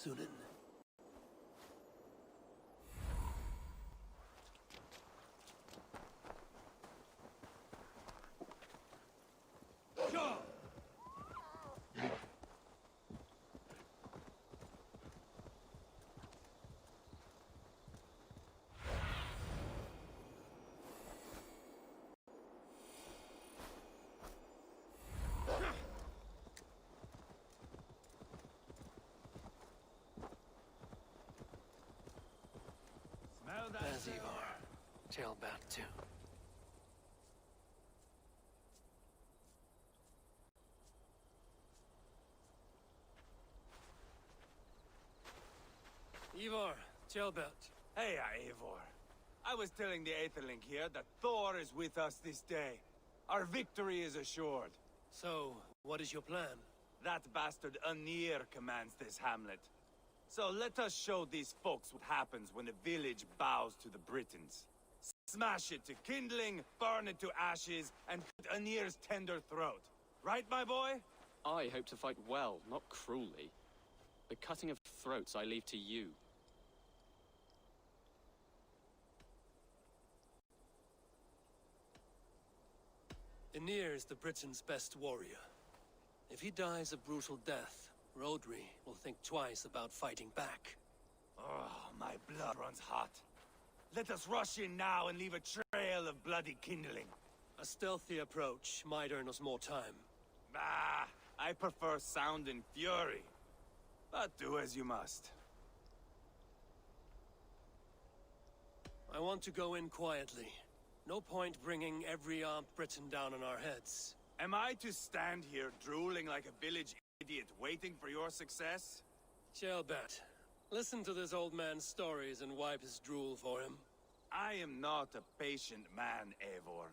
Sunan. As Ivarr, Ceolbert too. Ivarr, Ceolbert. Hey, Eivor. I was telling the Aetherling here that Thor is with us this day. Our victory is assured. So, what is your plan? That bastard Ynyr commands this hamlet. So let us show these folks what happens when a village bows to the Britons. Smash it to kindling, burn it to ashes, and cut Ynyr's tender throat. Right, my boy? I hope to fight well, not cruelly. The cutting of throats I leave to you. Ynyr is the Britons' best warrior. If he dies a brutal death, Rhodri will think twice about fighting back. Oh, my blood runs hot. Let us rush in now and leave a trail of bloody kindling. A stealthy approach might earn us more time. Ah, I prefer sound and fury. But do as you must. I want to go in quietly. No point bringing every armed Briton down on our heads. Am I to stand here drooling like a village idiot waiting for your success? Ceolbert, listen to this old man's stories and wipe his drool for him. I am not a patient man, Eivor.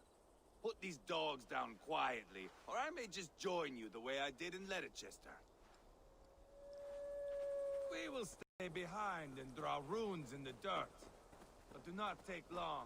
Put these dogs down quietly, or I may just join you the way I did in Leicester. We will stay behind and draw runes in the dirt. But do not take long.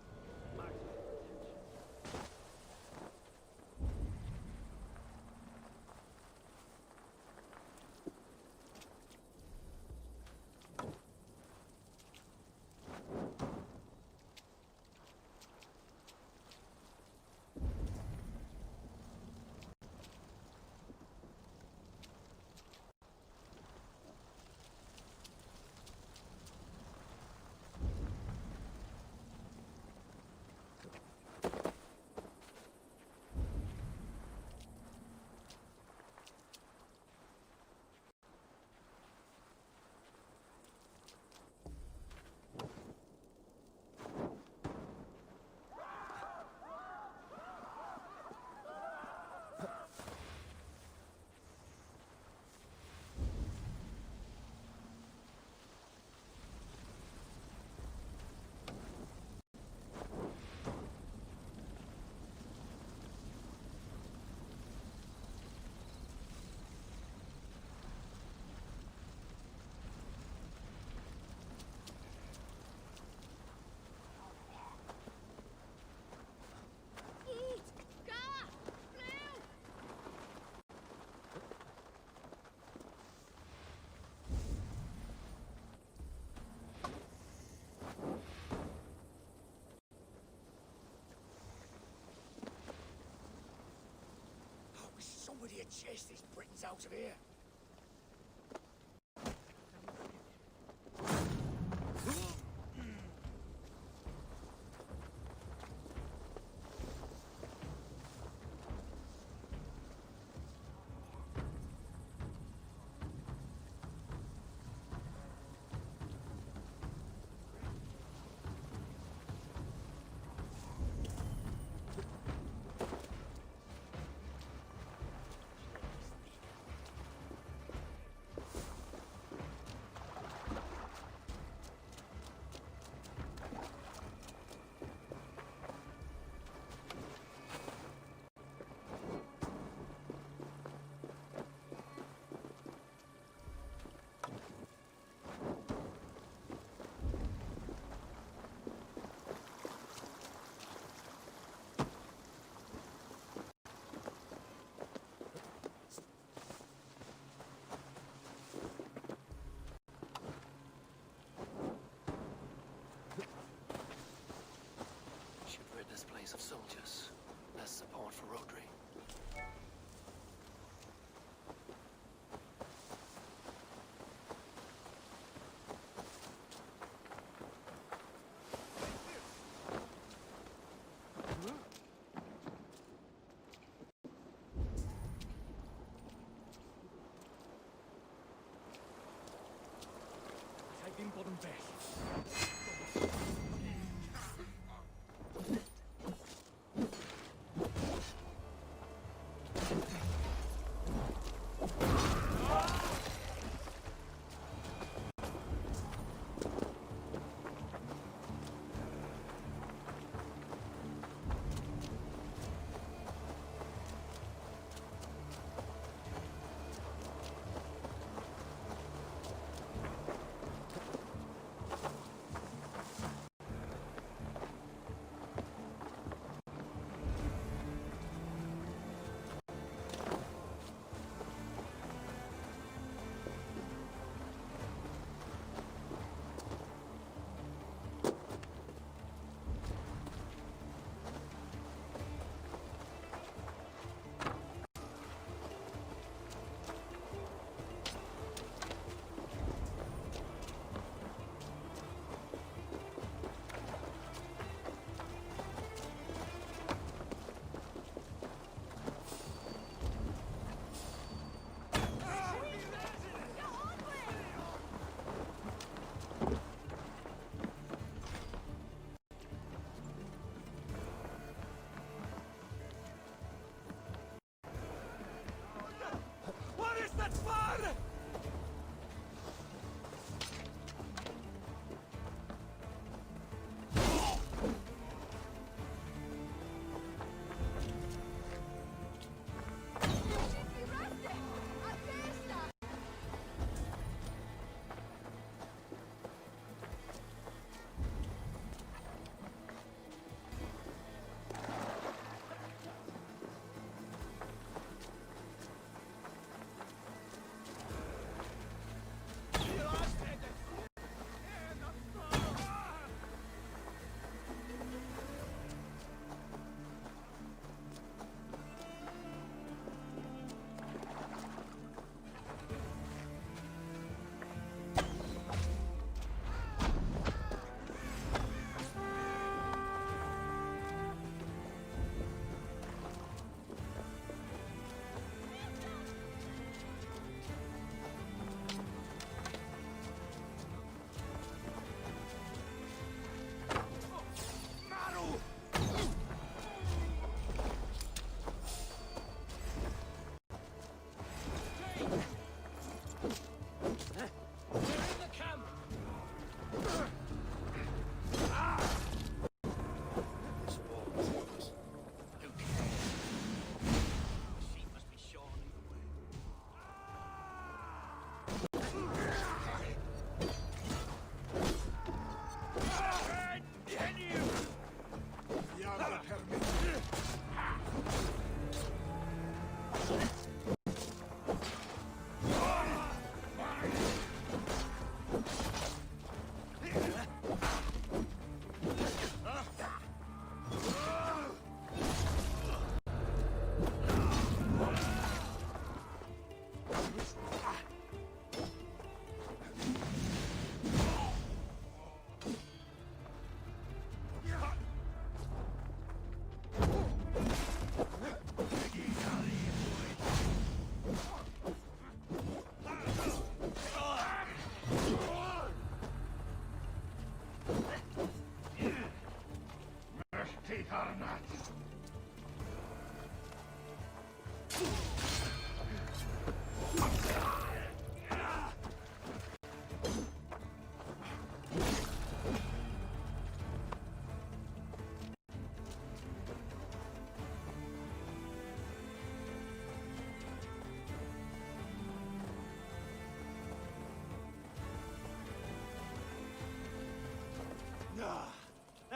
Somebody had chased these Britons out of here. of soldiers. Less support for Rhodri.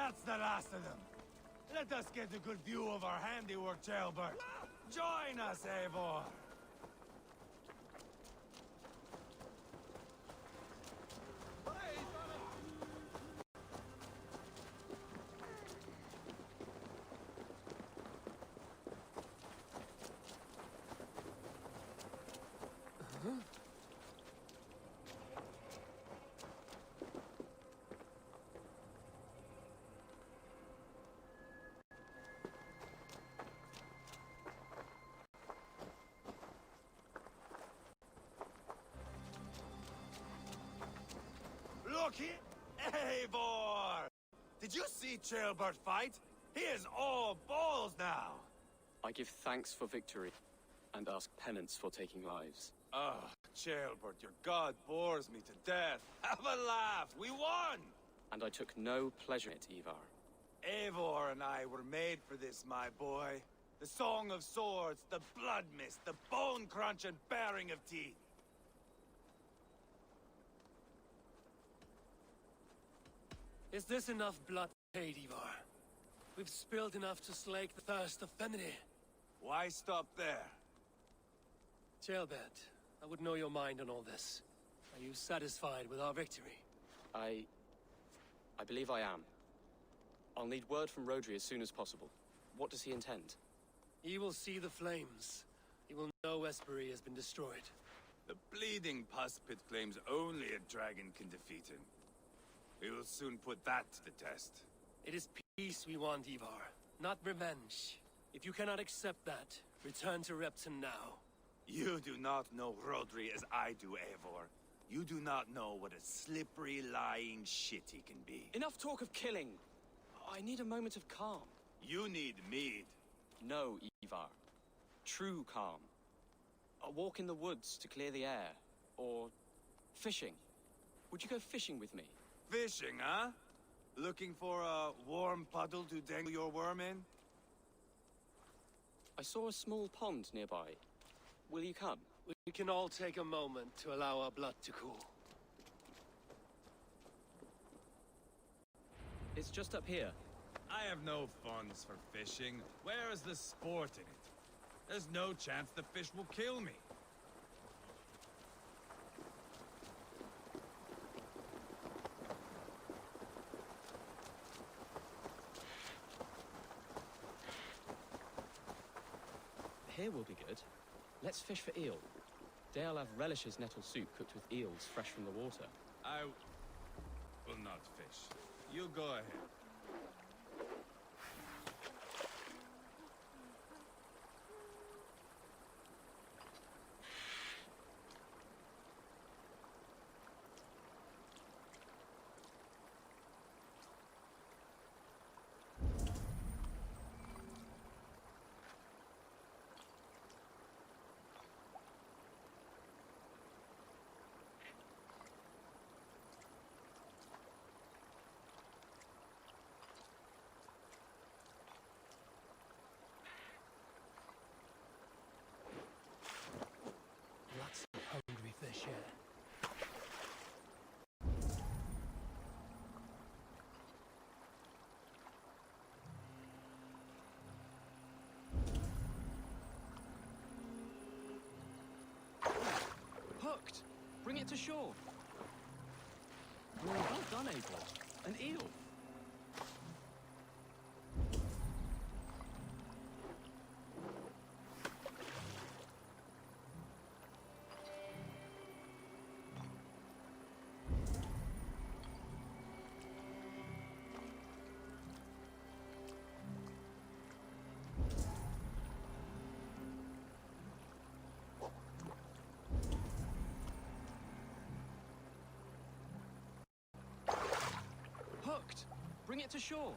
That's the last of them. Let us get a good view of our handiwork, Ceolbert. Join us, Eivor. here? Eivor! Did you see Ceolbert fight? He is all balls now! I give thanks for victory, and ask penance for taking lives. Oh, Ceolbert, your god bores me to death. Have a laugh! We won! And I took no pleasure in it, Ivarr. Eivor and I were made for this, my boy. The song of swords, the blood mist, the bone crunch and baring of teeth. Is this enough blood paid, Ivarr? We've spilled enough to slake the thirst of Femini. Why stop there? Ceolbert, I would know your mind on all this. Are you satisfied with our victory? I believe I am. I'll need word from Rhodri as soon as possible. What does he intend? He will see the flames. He will know Wesberie has been destroyed. The bleeding pus pit claims only a dragon can defeat him. We will soon put that to the test. It is peace we want, Ivarr, not revenge. If you cannot accept that, return to Repton now. You do not know Rhodri as I do, Eivor. You do not know what a slippery, lying shit he can be. Enough talk of killing! I need a moment of calm. You need mead. No, Ivarr. True calm. A walk in the woods to clear the air. Or fishing. Would you go fishing with me? Fishing, huh? Looking for a warm puddle to dangle your worm in? I saw a small pond nearby. Will you come? We can all take a moment to allow our blood to cool. It's just up here. I have no funds for fishing. Where is the sport in it? There's no chance the fish will kill me. Here will be good. Let's fish for eel. Deorlaf relishes nettle soup cooked with eels fresh from the water. I will not fish. You go ahead. Lots of hungry fish here. Hooked! Bring it to shore! Well done, Eivor. An eel! Hooked! Bring it to shore!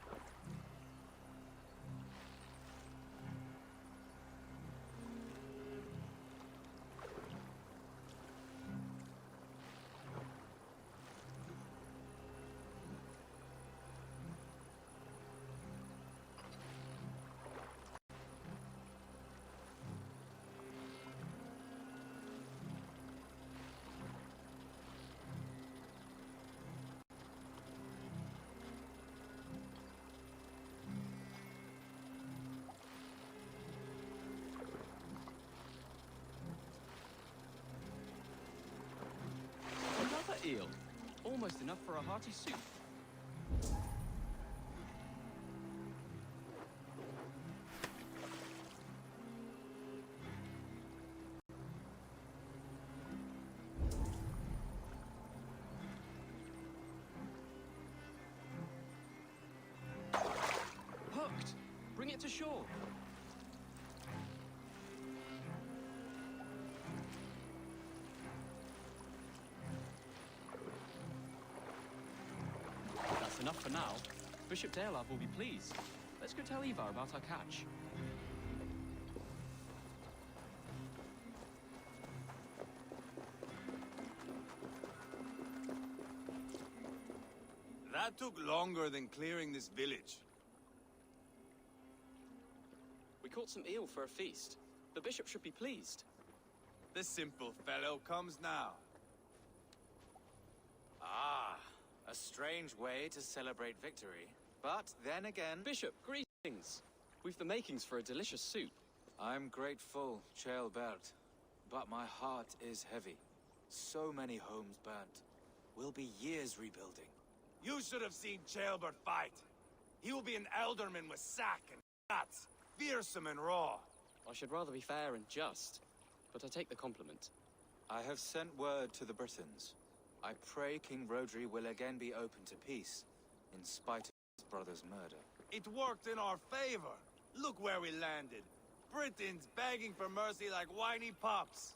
Another eel! Almost enough for a hearty soup. Hooked! Bring it to shore! enough for now. Bishop Deorlaf will be pleased. Let's go tell Ivarr about our catch. That took longer than clearing this village. We caught some eel for a feast. The bishop should be pleased. The simple fellow comes now. Ah, a strange way to celebrate victory. But then again... Bishop, greetings! We've the makings for a delicious soup. I'm grateful, Ceolbert, but my heart is heavy. So many homes burnt. We'll be years rebuilding. You should have seen Ceolbert fight. He will be an alderman with sack and guts, fearsome and raw. I should rather be fair and just, but I take the compliment. I have sent word to the Britons. I pray King Rhodri will again be open to peace, in spite of his brother's murder. It worked in our favor. Look where we landed. Britons begging for mercy like whiny pups.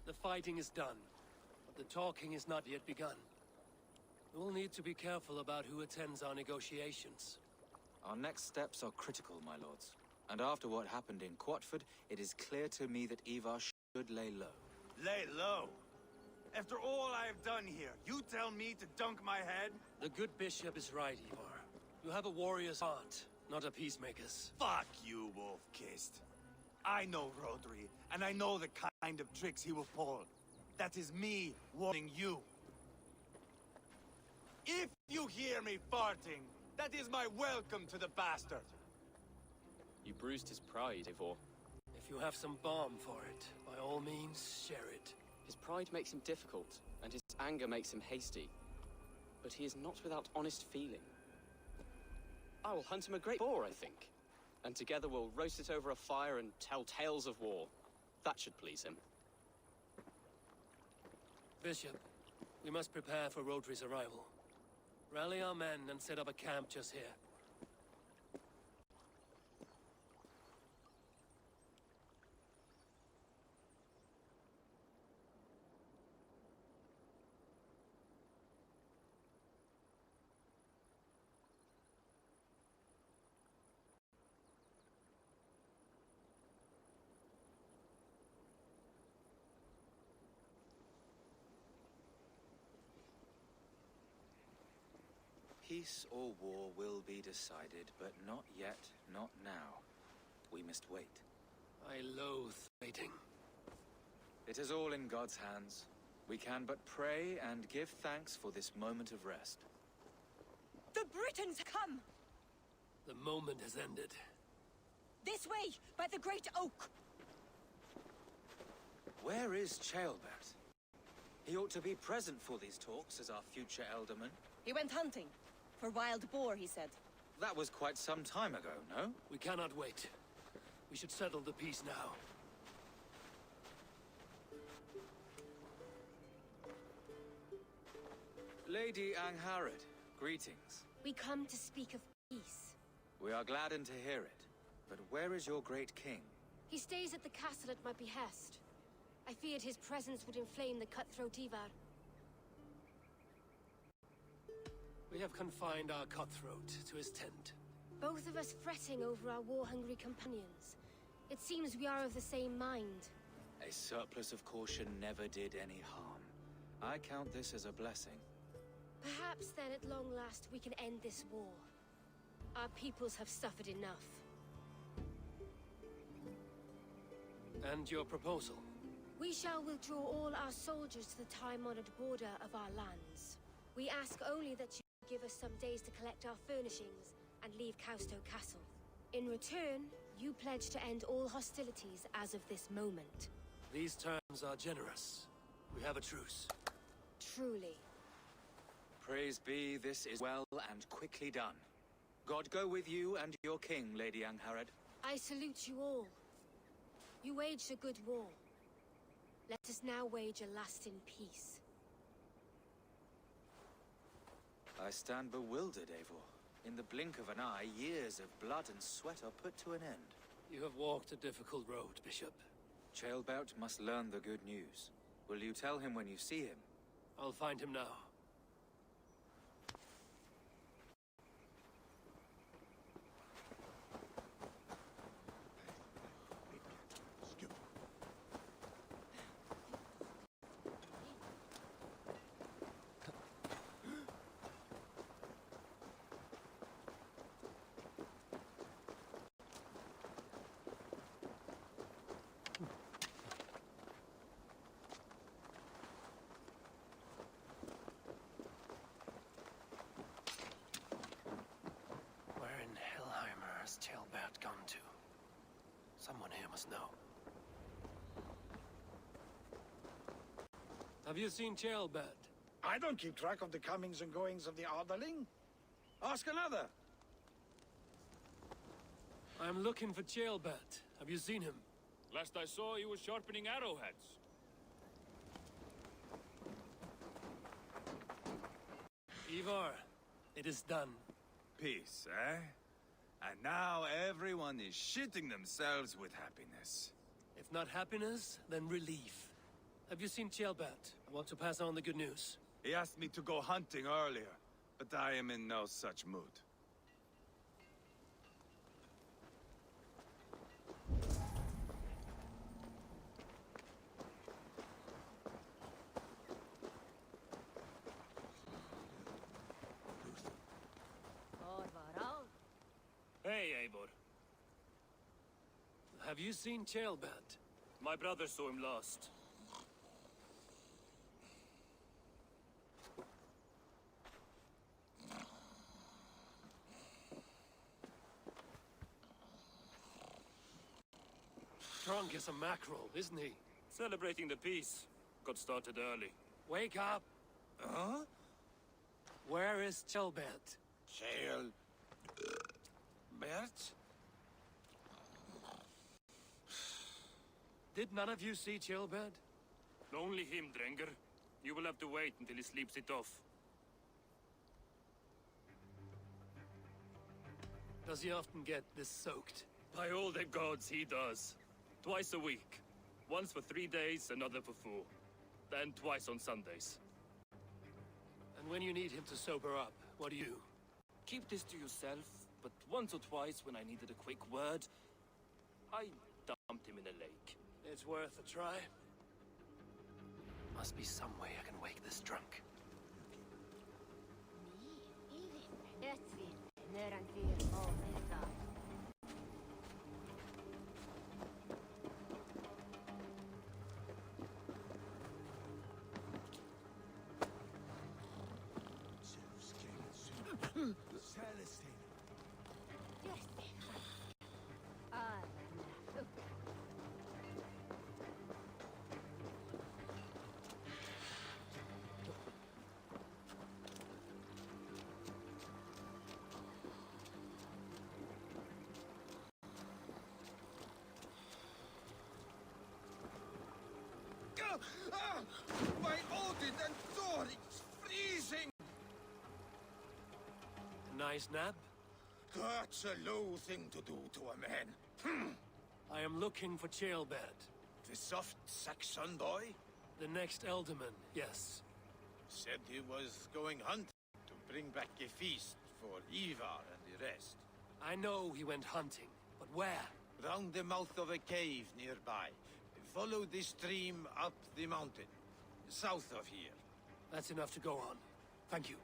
The fighting is done, but the talking is not yet begun. We'll need to be careful about who attends our negotiations. Our next steps are critical, my lords. And after what happened in Quatford, it is clear to me that Ivarr should lay low. Lay low? After all I have done here, you tell me to dunk my head? The good bishop is right, Ivarr. You have a warrior's heart, not a peacemaker's. Fuck you, wolf-kissed. I know Rhodri, and I know the kind of tricks he will pull. That is me warning you. If you hear me farting, that is my welcome to the bastard. You bruised his pride, Ivarr. If you have some balm for it, by all means, share it. His pride makes him difficult, and his anger makes him hasty. But he is not without honest feeling. I will hunt him a great boar, I think. And together we'll roast it over a fire and tell tales of war. That should please him. Bishop, we must prepare for Rhodri's arrival. Rally our men and set up a camp just here. Peace or war will be decided, but not yet, not now. We must wait. I loathe waiting. It is all in God's hands. We can but pray and give thanks for this moment of rest. The Britons come! The moment has ended. This way, by the great oak! Where is Ceolbert? He ought to be present for these talks as our future alderman. He went hunting. For wild boar, he said. That was quite some time ago, no? We cannot wait. We should settle the peace now. Lady Angharad, greetings. We come to speak of peace. We are gladdened to hear it. But where is your great king? He stays at the castle at my behest. I feared his presence would inflame the cutthroat Ivarr. We have confined our cutthroat to his tent. Both of us fretting over our war-hungry companions. It seems we are of the same mind. A surplus of caution never did any harm. I count this as a blessing. Perhaps then at long last we can end this war. Our peoples have suffered enough. And your proposal? We shall withdraw all our soldiers to the time-honored border of our lands. We ask only that you give us some days to collect our furnishings and leave Causto Castle. In return, you pledge to end all hostilities as of this moment. These terms are generous. We have a truce. Truly. Praise be, this is well and quickly done. God go with you and your king, Lady Angharad. I salute you all. You waged a good war. Let us now wage a lasting peace. I stand bewildered, Eivor. In the blink of an eye, years of blood and sweat are put to an end. You have walked a difficult road, Bishop. Ceolbert must learn the good news. Will you tell him when you see him? I'll find him now. Ceolbert gone to? Someone here must know. Have you seen Ceolbert? I don't keep track of the comings and goings of the Arderling. Ask another. I'm looking for Ceolbert. Have you seen him? Last I saw, he was sharpening arrowheads. Ivarr, it is done. Peace, eh? And now everyone is shitting themselves with happiness. If not happiness, then relief. Have you seen Ceolbert? I want to pass on the good news. He asked me to go hunting earlier, but I am in no such mood. Hey, Eivor. Have you seen Ceolbert? My brother saw him last. Drunk as a mackerel, isn't he? Celebrating the peace. Got started early. Wake up! Huh? Where is Ceolbert? Bert? Did none of you see Ceolbert? Only him, Drenger. You will have to wait until he sleeps it off. Does he often get this soaked? By all the gods, he does. Twice a week. Once for 3 days, another for 4. Then twice on Sundays. And when you need him to sober up, what do you? Keep this to yourself, but once or twice when I needed a quick word, I dumped him in a lake. It's worth a try. Must be some way I can wake this drunk. My Odin and Thor, it's freezing! Nice nap? That's a low thing to do to a man. I am looking for Ceolbert. The soft Saxon boy The next Elderman, yes. said he was going hunting to bring back a feast for Ivarr and the rest. I know he went hunting, but where? Round the mouth of a cave nearby. Follow the stream up the mountain, south of here. That's enough to go on. Thank you.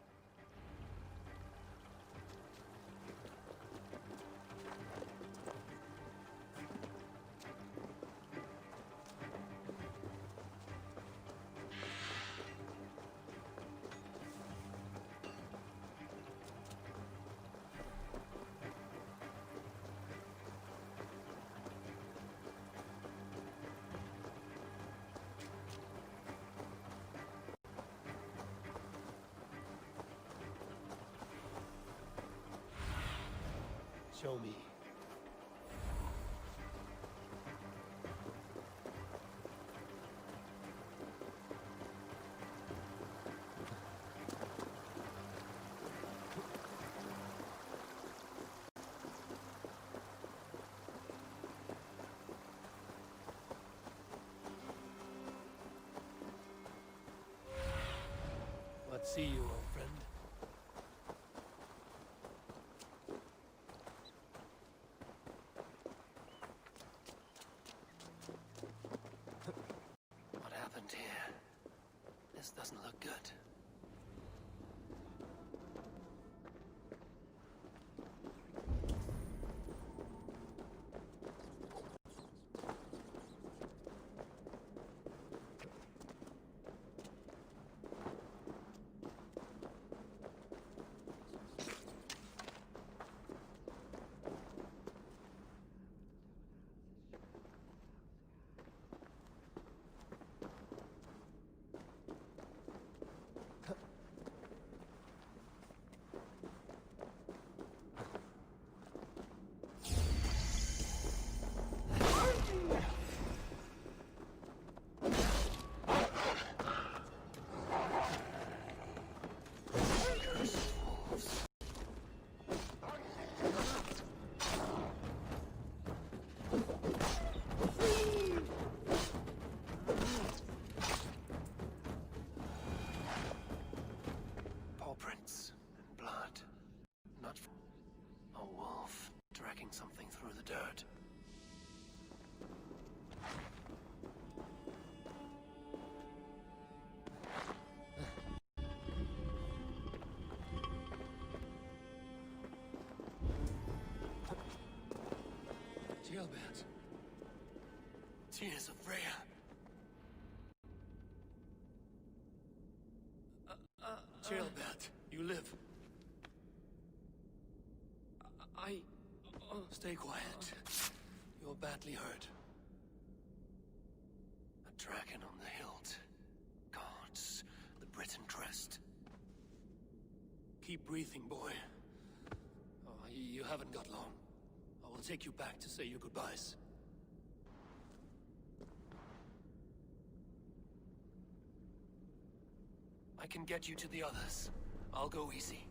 Show me. See you, old friend. What happened here? This doesn't look good. Something through the dirt. Ceolbert. Tears of Freya. Ceolbert, you live. Stay quiet. You're badly hurt. A dragon on the hilt. Gods, the Briton crest. Keep breathing, boy. Oh, you haven't got long. I will take you back to say your goodbyes. I can get you to the others. I'll go easy.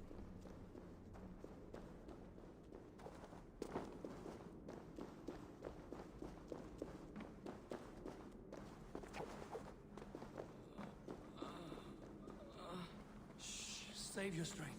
Save your strength.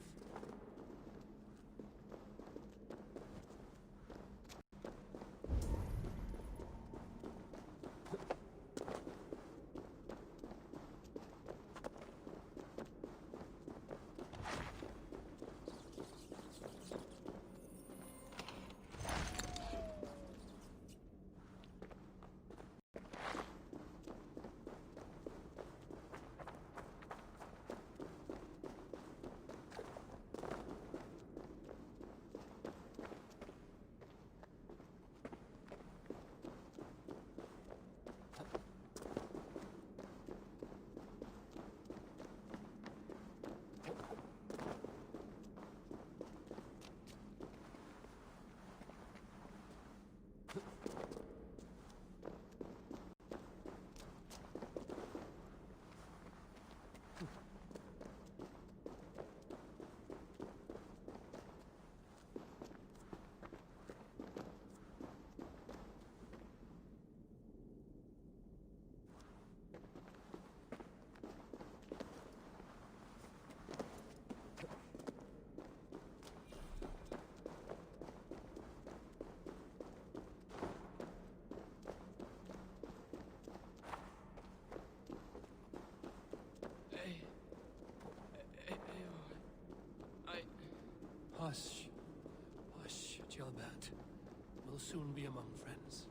Hush. Hush, Ceolbert. We'll soon be among friends.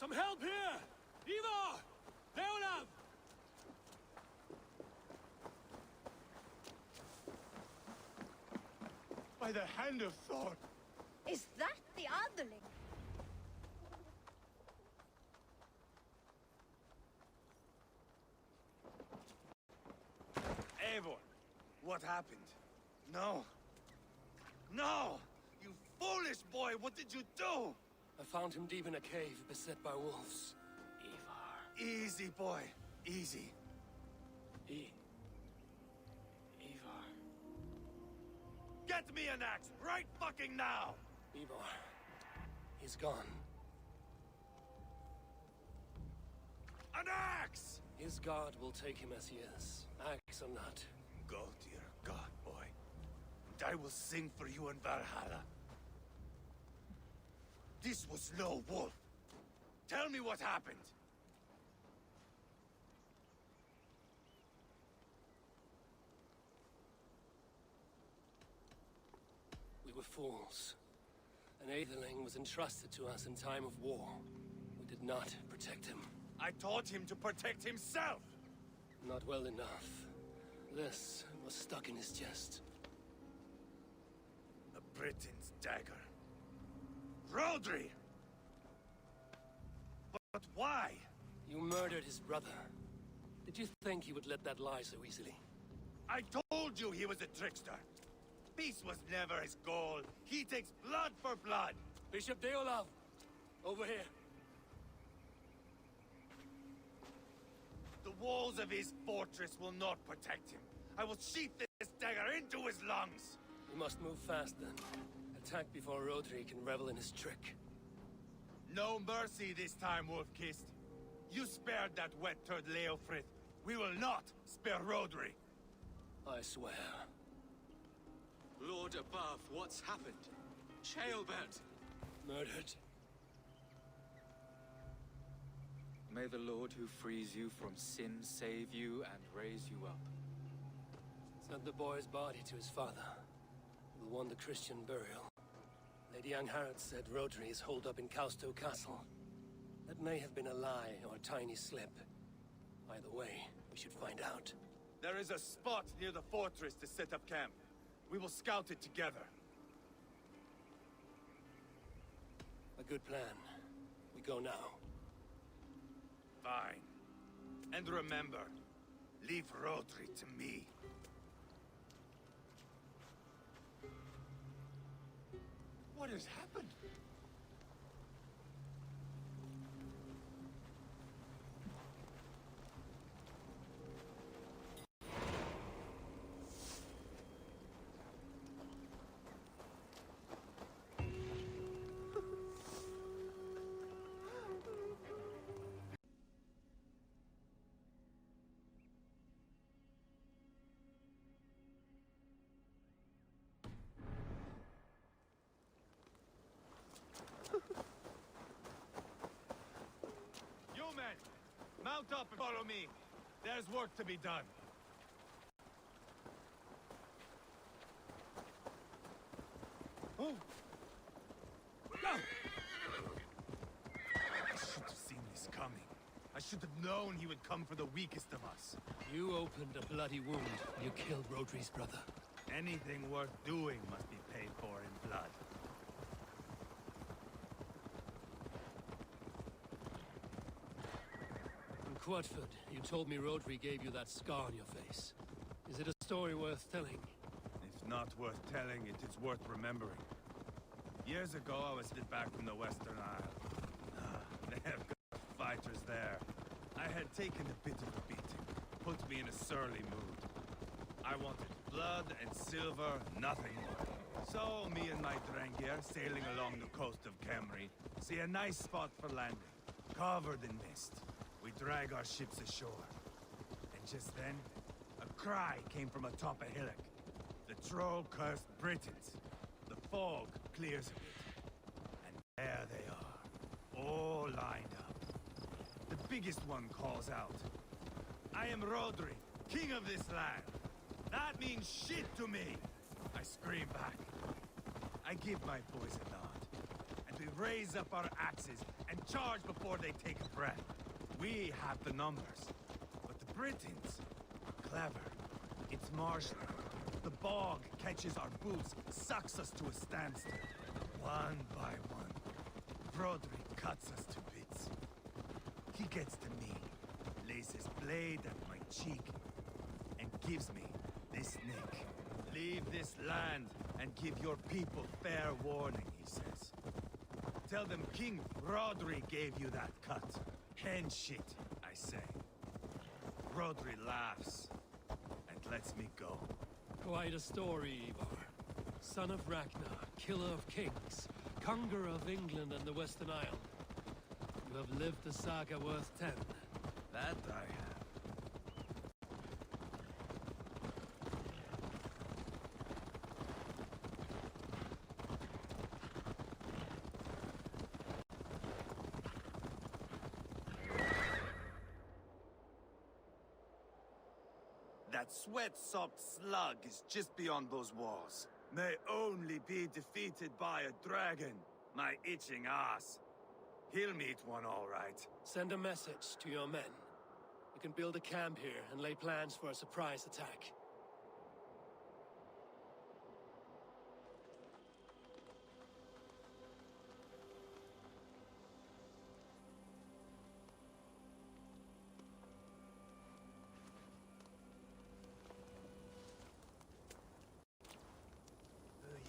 Some help here! Ivarr! Deorlaf! By the hand of Thor! Is that the Otherling? Eivor, what happened? No. No! You foolish boy, what did you do? I found him deep in a cave, beset by wolves. Ivarr. Easy, boy. Easy. Ivarr. Get me an axe, right fucking now! Ivarr. He's gone. An axe! His god will take him as he is. Axe or not. Go to your god, boy. And I will sing for you in Valhalla. This was no wolf. Tell me what happened. We were fools. An Aetherling was entrusted to us in time of war. We did not protect him. I taught him to protect himself! Not well enough. This was stuck in his chest. A Briton's dagger. Rhodri! But why? You murdered his brother. Did you think he would let that lie so easily? I told you he was a trickster. Peace was never his goal. He takes blood for blood. Bishop Deorlaf! Over here. The walls of his fortress will not protect him. I will sheath this dagger into his lungs. We must move fast then. Attack before Rhodri can revel in his trick. No mercy this time, Wolf-Kissed. You spared that wet turd Leofrith. We will not spare Rhodri. I swear. Lord above, what's happened? Ceolbert! Murdered. May the Lord who frees you from sin save you and raise you up. Sent the boy's body to his father. We'll want the Christian burial. Lady Angharad said Rhodri is holed up in Causto Castle. That may have been a lie or a tiny slip. Either way, we should find out. There is a spot near the fortress to set up camp. We will scout it together. A good plan. We go now. Fine. And remember, leave Rhodri to me. What has happened? You men, mount up and follow me. There's work to be done. Oh! Go! I should have seen this coming. I should have known he would come for the weakest of us. You opened a bloody wound. You killed Rhodri's brother. Anything worth doing must be paid for in blood. In Quadford, you told me Rhodri gave you that scar on your face. Is it a story worth telling? If not worth telling, it is worth remembering. Years ago, I was sent back from the Western Isle. They have got fighters there. I had taken a bit of a beating. Put me in a surly mood. I wanted blood and silver, nothing more. So, me and my Drengir, sailing along the coast of Khemri, see a nice spot for landing, covered in mist. We drag our ships ashore. And just then, a cry came from atop a hillock. The troll-cursed Britons. The fog clears a bit. And there they are, all lined up. The biggest one calls out, "I am Rhodri, king of this land. That means shit to me!" I scream back. I give my boys a nod. And We raise up our axes and charge before they take a breath. We have the numbers. But the Britons, clever. It's martial. The bog catches our boots, sucks us to a standstill. One by one, Rhodri cuts us to bits. He gets to me, lays his blade at my cheek, and gives me this nick. Leave this land and give your people fair warning, he says. Tell them King Rhodri gave you that cut. Hen shit, I say. Rhodri laughs and lets me go. Quite a story, Ivarr. Son of Ragnar, killer of kings, conqueror of England and the Western Isle. You have lived a saga worth 10. That I have. That sweat-soaked slug is just beyond those walls. May only be defeated by a dragon. My itching ass. He'll meet one all right. Send a message to your men. You can build a camp here and lay plans for a surprise attack.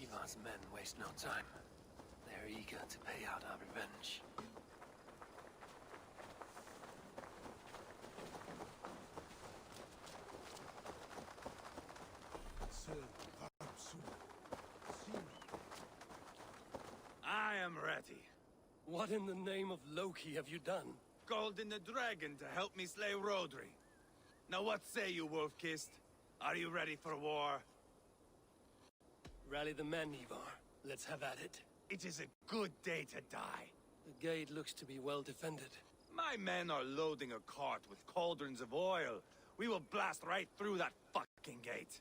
Ivar's men waste no time. They're eager to pay out our revenge. I am ready. What in the name of Loki have you done? Called in the dragon to help me slay Rhodri. Now what say you, Wolf-Kissed? Are you ready for war? Rally the men, Ivarr. Let's have at it. It is a good day to die. The gate looks to be well defended. My men are loading a cart with cauldrons of oil. We will blast right through that fucking gate.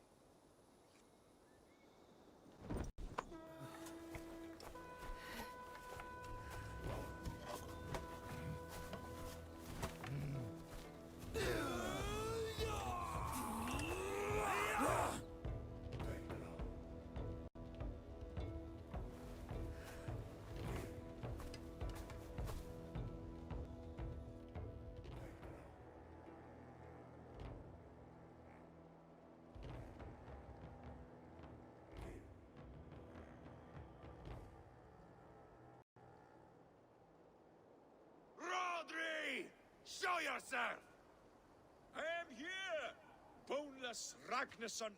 Show yourself! I am here, boneless Ragnarsson.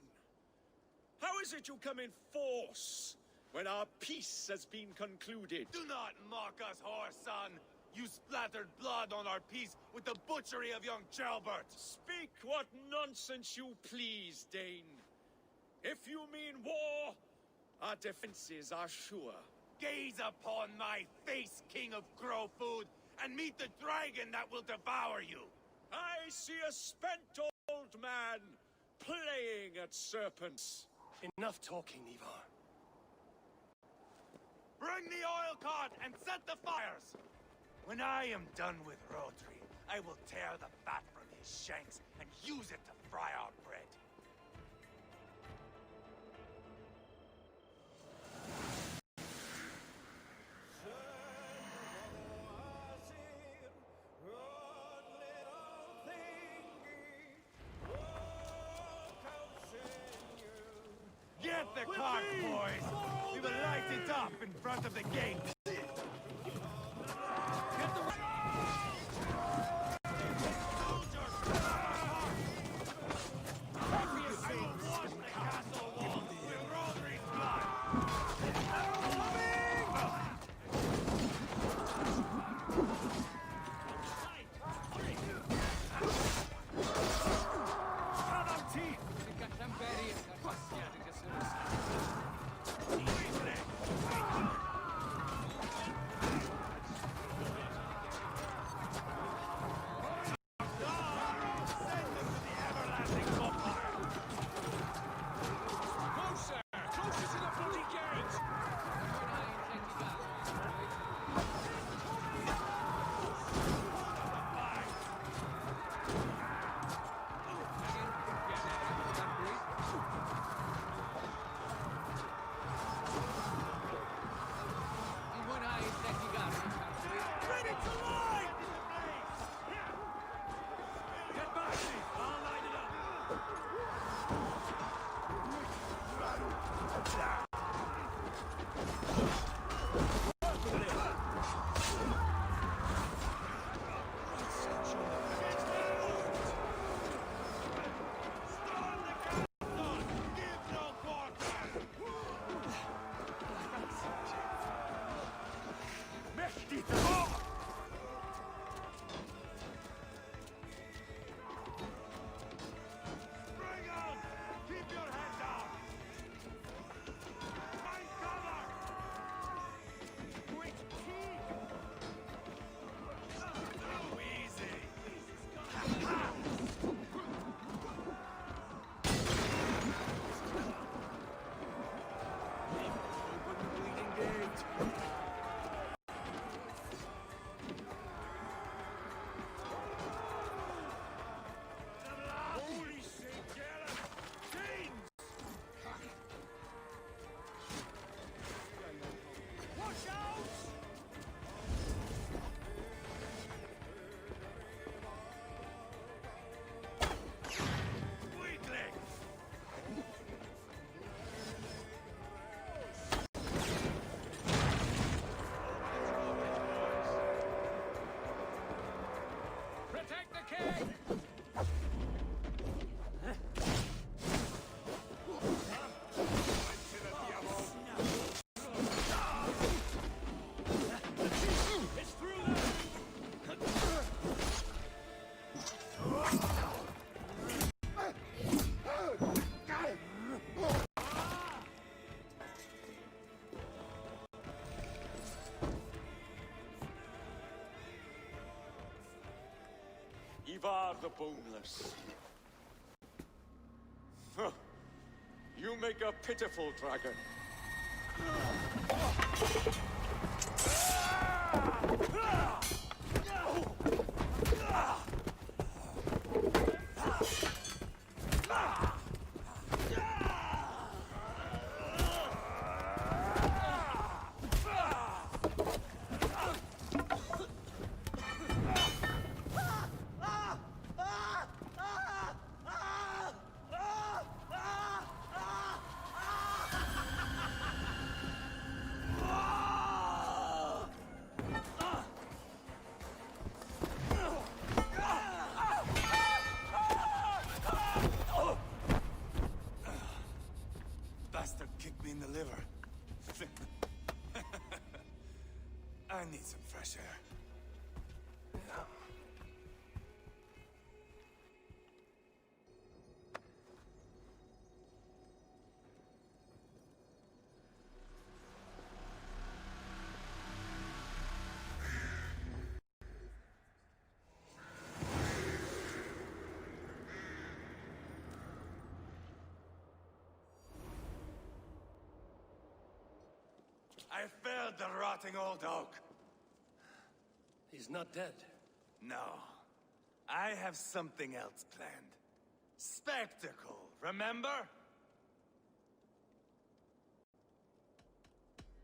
How is it you come in force when our peace has been concluded? Do not mock us, whoreson! You splattered blood on our peace with the butchery of young Ceolbert! Speak what nonsense you please, Dane. If you mean war, our defenses are sure. Gaze upon my face, King of Grow Food, and meet the dragon that will devour you! I see a spent old man playing at serpents. Enough talking, Ivarr. Bring the oil cart and set the fires! When I am done with Rhodri, I will tear the fat from his shanks and use it to fry our bread. Get the cart, boys! We will light it up in front of the gate! Get the... Ivarr the Boneless. Huh. You make a pitiful dragon. In the liver. I need some fresh air. I felled the rotting old oak. He's not dead. No. I have something else planned. Spectacle, remember?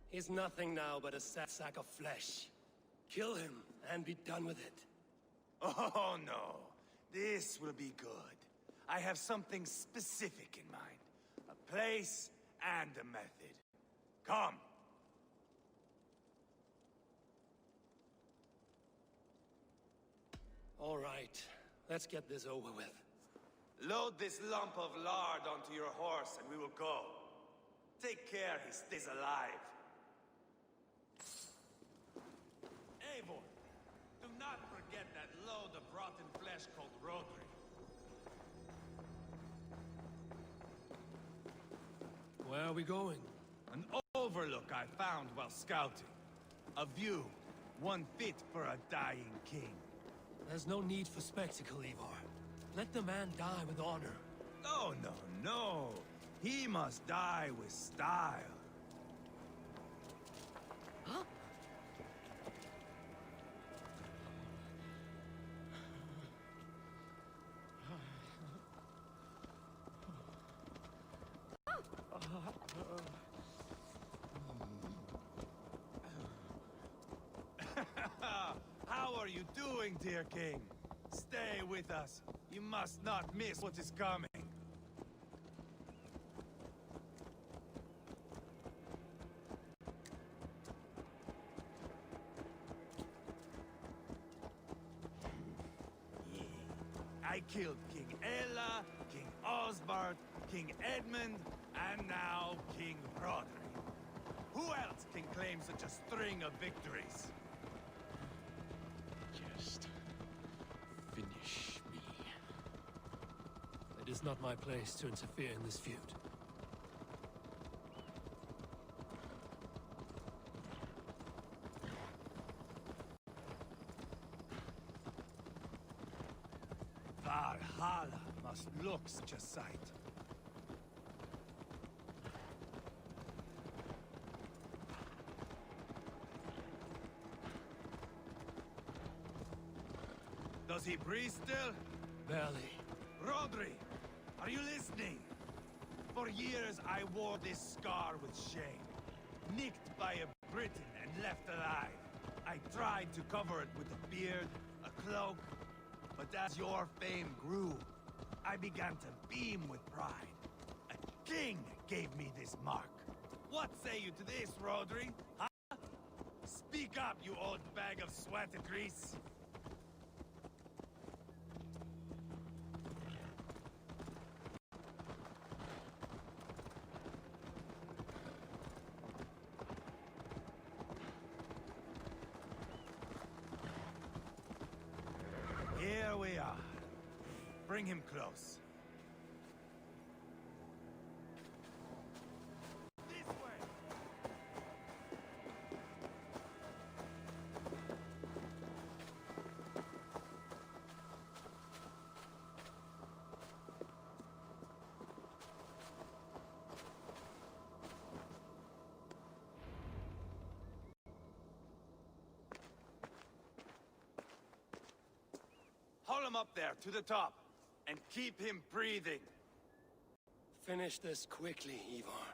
He's nothing now but a sack of flesh. Kill him and be done with it. Oh no. This will be good. I have something specific in mind. A place and a method. Come. All right, let's get this over with. Load this lump of lard onto your horse and we will go. Take care he stays alive. Eivor, do not forget that load of rotten flesh called Rhodri. Where are we going? An overlook I found while scouting. A view, one fit for a dying king. There's no need for spectacle, Ivarr. Let the man die with honor. Oh, no, no. He must die with style. Huh? How are you doing, dear king? Stay with us. You must not miss what is coming. I killed King Ella, King Osbert, King Edmund, and now King Rhodri. Who else can claim such a string of victories? Just finish me. It is not my place to interfere in this feud. Valhalla must look such a sight. Does he breathe still? Barely. Rhodri, are you listening? For years I wore this scar with shame. Nicked by a Briton and left alive. I tried to cover it with a beard, a cloak, but as your fame grew, I began to beam with pride. A king gave me this mark. What say you to this, Rhodri? Huh? Speak up, you old bag of sweat and grease. Here we are. Bring him close. This way! him up there, to the top, and keep him breathing. Finish this quickly, Ivarr.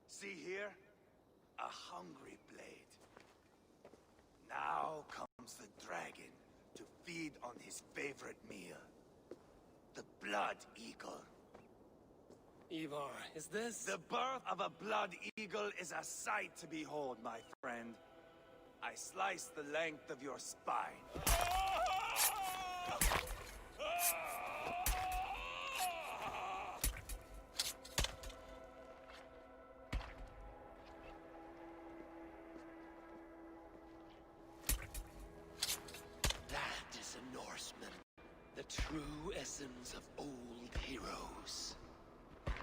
See here? A hungry blade. Now comes the dragon to feed on his favorite meal. The Blood Eagle. Ivarr, is this... The birth of a Blood Eagle is a sight to behold, my friend. I slice the length of your spine. That is a Norseman. The true essence of old heroes.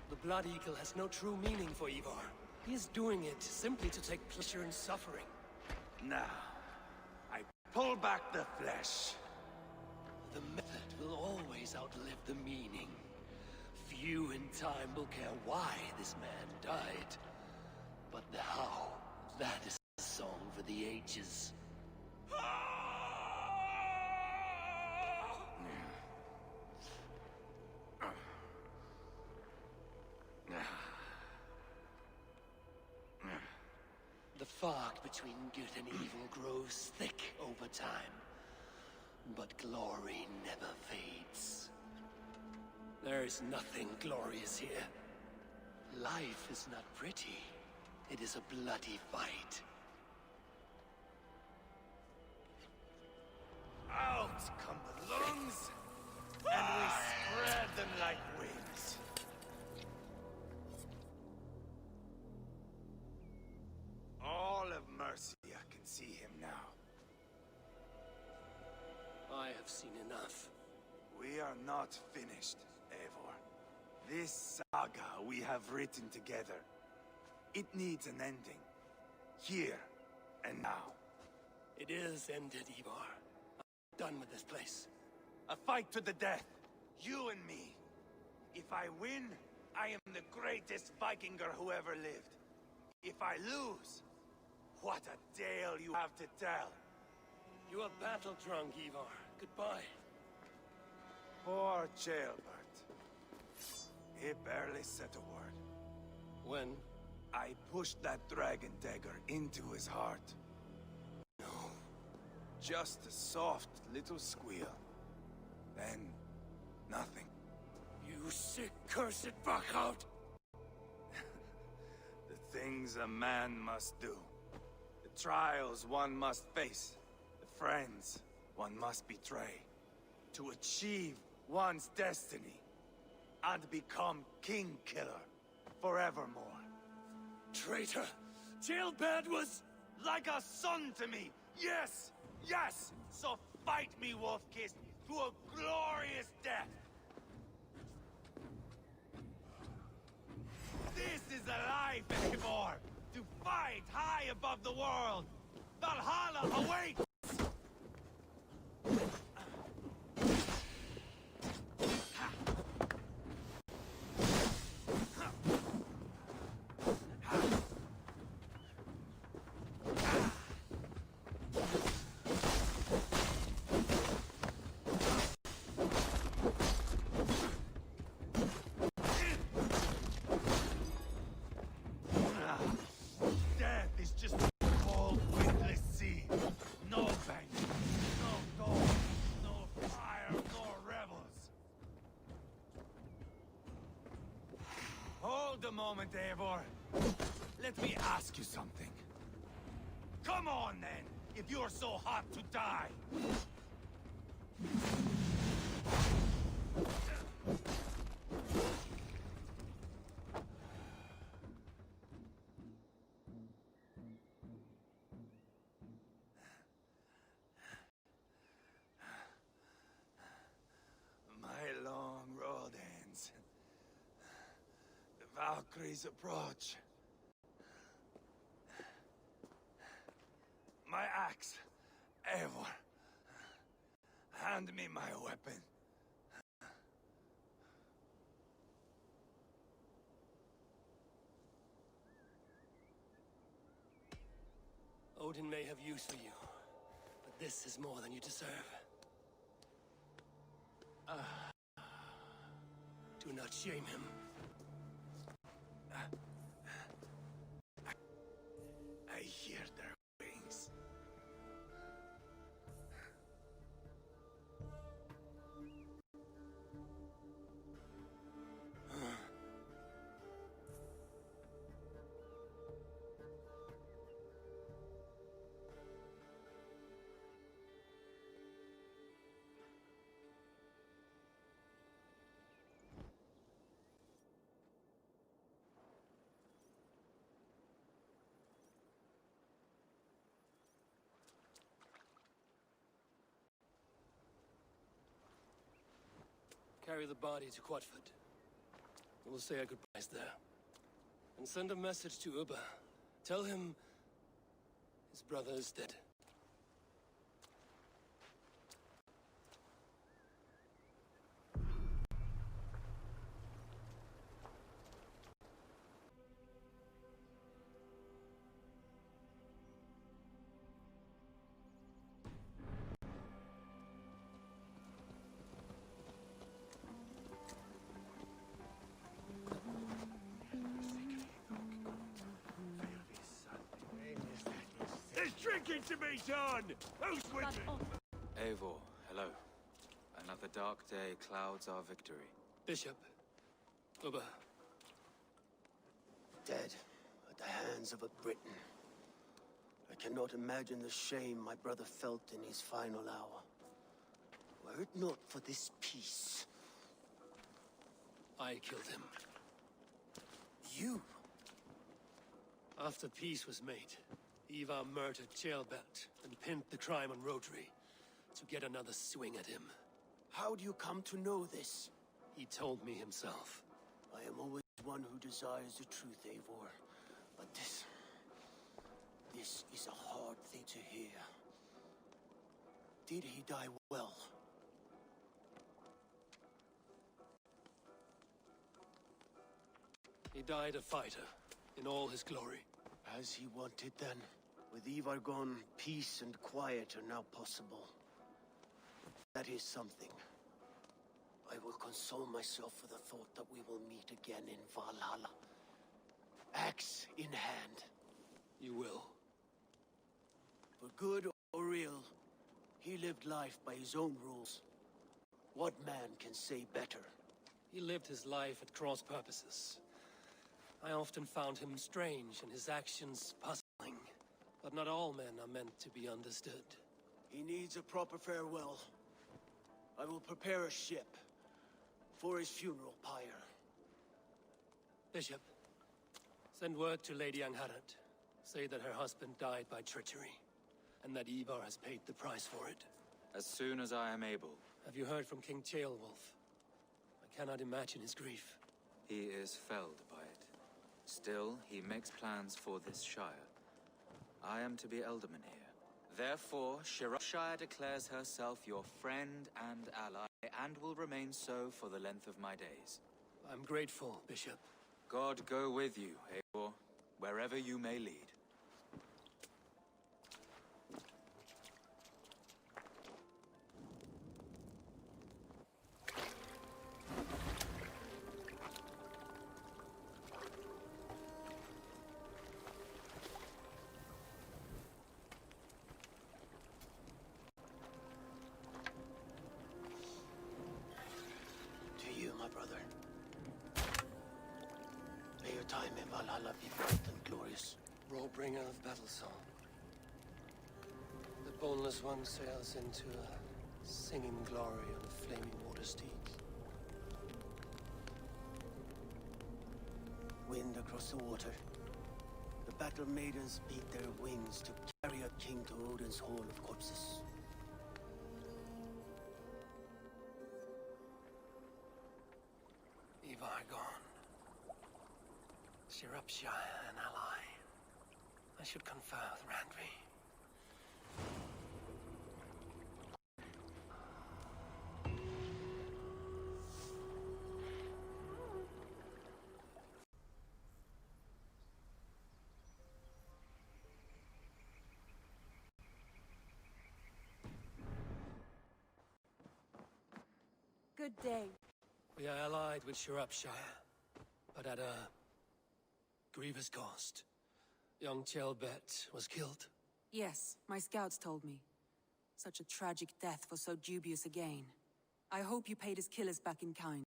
The Blood Eagle has no true meaning for Ivarr. He is doing it simply to take pleasure in suffering. Now, I pull back the flesh. The method will always outlive the meaning. Few in time will care why this man died. But the how, that is a song for the ages. The fog between good and evil grows thick over time. But glory never fades. There is nothing glorious here. Life is not pretty. It is a bloody fight. Out come the lungs, and we spread them like wings. All of Mercia can see him now. I have seen enough. We are not finished, Eivor. This saga we have written together, it needs an ending. Here and now. It is ended, Ivarr. I'm done with this place. A fight to the death. You and me. If I win, I am the greatest Vikinger who ever lived. If I lose, what a tale you have to tell. You are battle-drunk, Ivarr. Goodbye. Poor Ceolbert. He barely said a word. When? I pushed that dragon dagger into his heart. No. Just a soft little squeal. Then, nothing. You sick, cursed fuck-out! The things a man must do. The trials one must face. The friends one must betray. To achieve one's destiny. And become king-killer forevermore. Traitor! Ceolbert was... Like a son to me! Yes! Yes! So fight me, Wolf-Kissed, to a glorious death! This is a life, Eivor! To fight high above the world! Valhalla awaits! Hold a moment, Eivor. Let me ask you something. Come on, then, if you're so hot to die. My long road ends. The Valkyries approach. My axe, Eivor. Hand me my weapon. Odin may have use for you, but this is more than you deserve. Do not shame him. I hear their wings. Carry the body to Quatford. We'll say our goodbyes there. And send a message to Ubba. Tell him his brother is dead. There's drinking to be done! Who's with me? Eivor, hello. Another dark day clouds our victory. Bishop. Ubba. Dead at the hands of a Briton. I cannot imagine the shame my brother felt in his final hour. Were it not for this peace. I killed him. You? After peace was made, Ivarr murdered Ceolbert and pinned the crime on Rhodri to get another swing at him. How do you come to know this? He told me himself. I am always one who desires the truth, Eivor. But this is a hard thing to hear. Did he die well? He died a fighter, in all his glory. As he wanted then. With Ivarr gone, peace and quiet are now possible. That is something. I will console myself with the thought that we will meet again in Valhalla. Axe in hand. You will. For good or ill, he lived life by his own rules. What man can say better? He lived his life at cross purposes. I often found him strange and his actions puzzling. But not all men are meant to be understood. He needs a proper farewell. I will prepare a ship for his funeral pyre. Bishop, send word to Lady Angharad. Say that her husband died by treachery, and that Ivarr has paid the price for it. As soon as I am able. Have you heard from King Ceolwulf? I cannot imagine his grief. He is felled by it. Still, he makes plans for this shire. I am to be alderman here. Therefore, Sciropescire declares herself your friend and ally, and will remain so for the length of my days. I'm grateful, Bishop. God go with you, Eivor, wherever you may lead. Time in Valhalla be bright and glorious. Bringer of battle song. The boneless one sails into a singing glory on a flaming water steed. Wind across the water. The battle maidens beat their wings to carry a king to Odin's hall of corpses. Ivarr gone. Sciropescire, an ally. I should confer with Randvi. good day. We are allied with Sciropescire, but at a grievous cost. Young Ceolbert was killed. Yes, my scouts told me. Such a tragic death for so dubious a gain. I hope you paid his killers back in kind.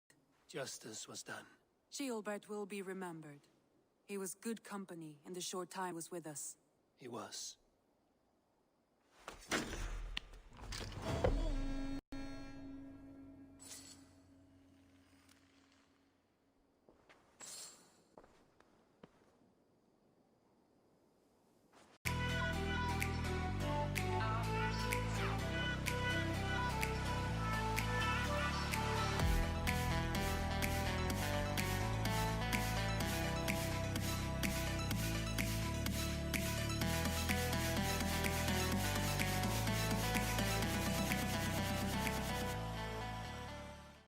Justice was done. Ceolbert will be remembered. He was good company in the short time he was with us. He was.